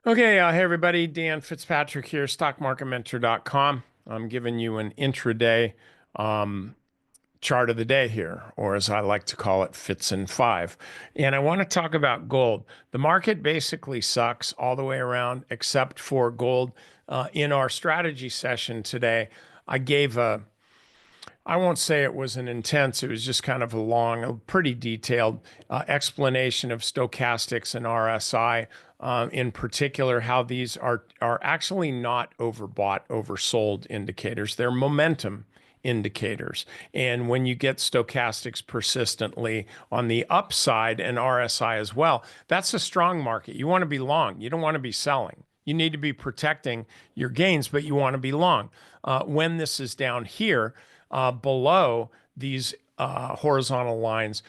Okay, hey everybody, Dan Fitzpatrick here, stockmarketmentor.com. I'm giving you an intraday um, chart of the day here, or as I like to call it, Fits in 5. And I want to talk about gold. The market basically sucks all the way around except for gold. In our strategy session today, I gave I won't say it was an intense, it was just kind of a long, a pretty detailed explanation of stochastics and RSI, in particular, how these are actually not overbought, oversold indicators. They're momentum indicators. And when you get stochastics persistently on the upside and RSI as well, that's a strong market. You want to be long, you don't want to be selling. You need to be protecting your gains, but you want to be long. When this is down here, below these horizontal lines,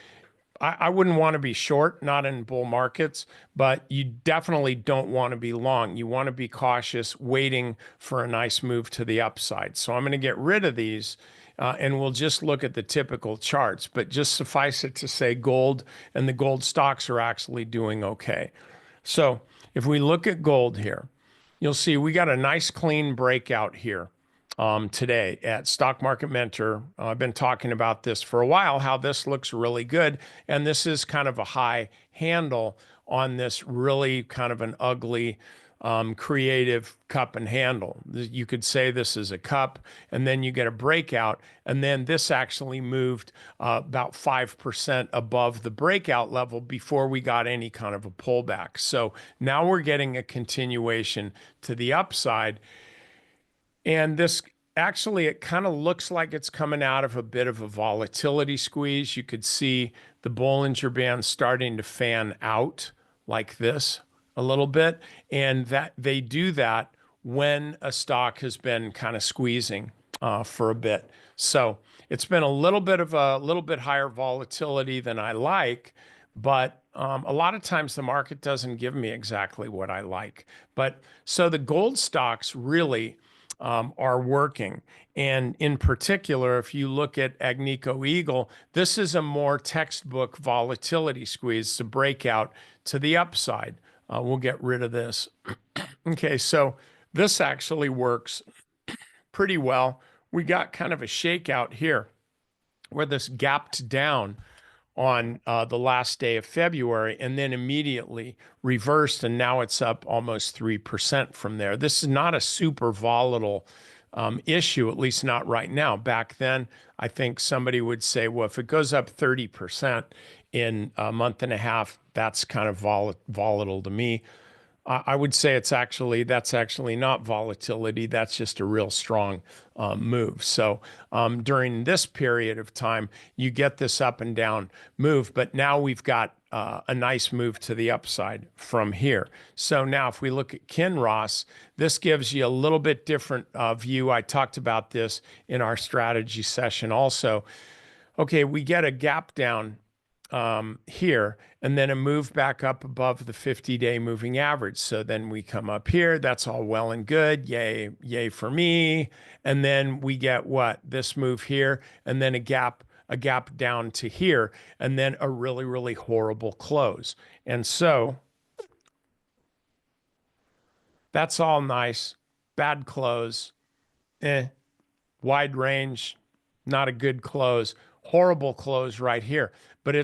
I wouldn't want to be short, not in bull markets, but you definitely don't want to be long. You want to be cautious, waiting for a nice move to the upside. So I'm going to get rid of these. And we'll just look at the typical charts, but just suffice it to say gold and the gold stocks are actually doing okay. So if we look at gold here, you'll see we got a nice clean breakout here today at Stock Market Mentor. I've been talking about this for a while, how this looks really good. And this is kind of a high handle on this really kind of an ugly, creative cup and handle. You could say this is a cup, and then you get a breakout. And then this actually moved about 5% above the breakout level before we got any kind of a pullback. So now we're getting a continuation to the upside. And this actually, it kind of looks like it's coming out of a bit of a volatility squeeze. You could see the Bollinger Band starting to fan out like this a little bit. And that they do that when a stock has been kind of squeezing for a bit. So it's been a little bit higher volatility than I like, but a lot of times the market doesn't give me exactly what I like. But so the gold stocks really are working. And in particular, if you look at Agnico Eagle, this is a more textbook volatility squeeze, it's a breakout to the upside. We'll get rid of this. Okay, so this actually works pretty well. We got kind of a shakeout here where this gapped down on the last day of February and then immediately reversed, and now it's up almost 3% from there. This is not a super volatile issue, at least not right now. Back then, I think somebody would say, well, if it goes up 30% in a month and a half, that's kind of volatile to me. I would say that's actually not volatility. That's just a real strong move. So during this period of time, you get this up and down move, but now we've got a nice move to the upside from here. So now if we look at Kinross, this gives you a little bit different view. I talked about this in our strategy session also. Okay, we get a gap down here, and then a move back up above the 50-day moving average. So then we come up here. That's all well and good. Yay, yay for me. And then we get what? This move here, and then a gap down to here, and then a really, really horrible close. And so that's all nice. Bad close. Wide range, not a good close. Horrible close right here. But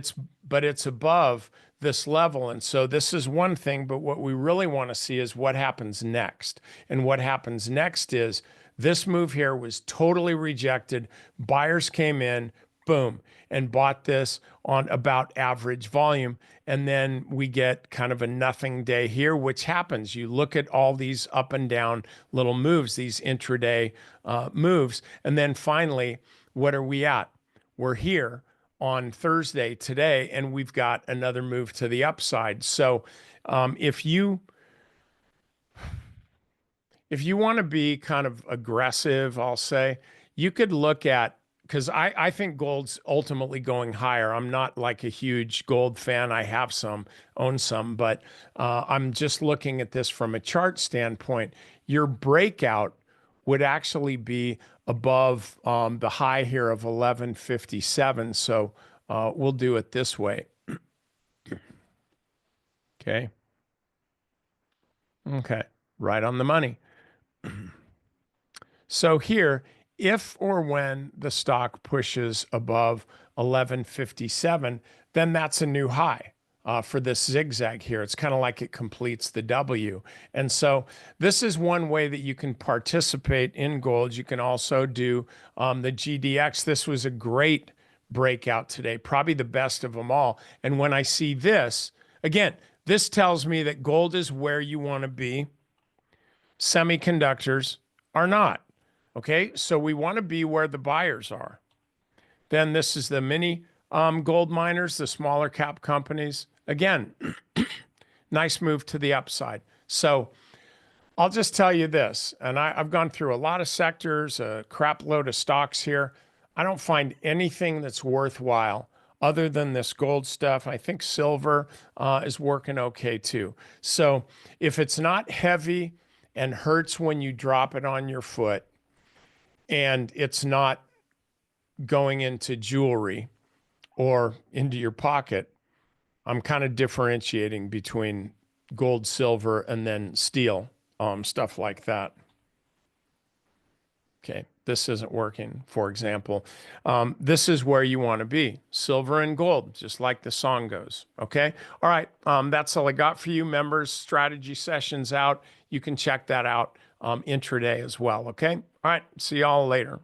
it's above this level. And so this is one thing, but what we really want to see is what happens next. And what happens next is this move here was totally rejected. Buyers came in, boom, and bought this on about average volume. And then we get kind of a nothing day here, which happens. You look at all these up and down little moves, these intraday moves. And then finally, what are we at? We're here on Thursday today, and we've got another move to the upside. So if you want to be kind of aggressive, I'll say, you could look at, because I think gold's ultimately going higher. I'm not like a huge gold fan. I have some, own some, but I'm just looking at this from a chart standpoint. Your breakout would actually be above the high here of 1157. So we'll do it this way. Okay. Okay, right on the money. So here, if or when the stock pushes above 1157, then that's a new high for this zigzag here. It's kind of like it completes the W. And so this is one way that you can participate in gold. You can also do the GDX. This was a great breakout today, probably the best of them all. And when I see this, again, this tells me that gold is where you want to be. Semiconductors are not. Okay, so we want to be where the buyers are. Then this is the mini gold miners, the smaller cap companies. Again, nice move to the upside. So I'll just tell you this, and I've gone through a lot of sectors, a crap load of stocks here. I don't find anything that's worthwhile other than this gold stuff. I think silver is working okay too. So if it's not heavy and hurts when you drop it on your foot, and it's not going into jewelry or into your pocket, I'm kind of differentiating between gold, silver, and then steel, stuff like that. Okay, this isn't working, for example. This is where you want to be, silver and gold, just like the song goes. Okay, all right, that's all I got for you. Members strategy sessions out. You can check that out intraday as well. Okay, all right, see y'all later.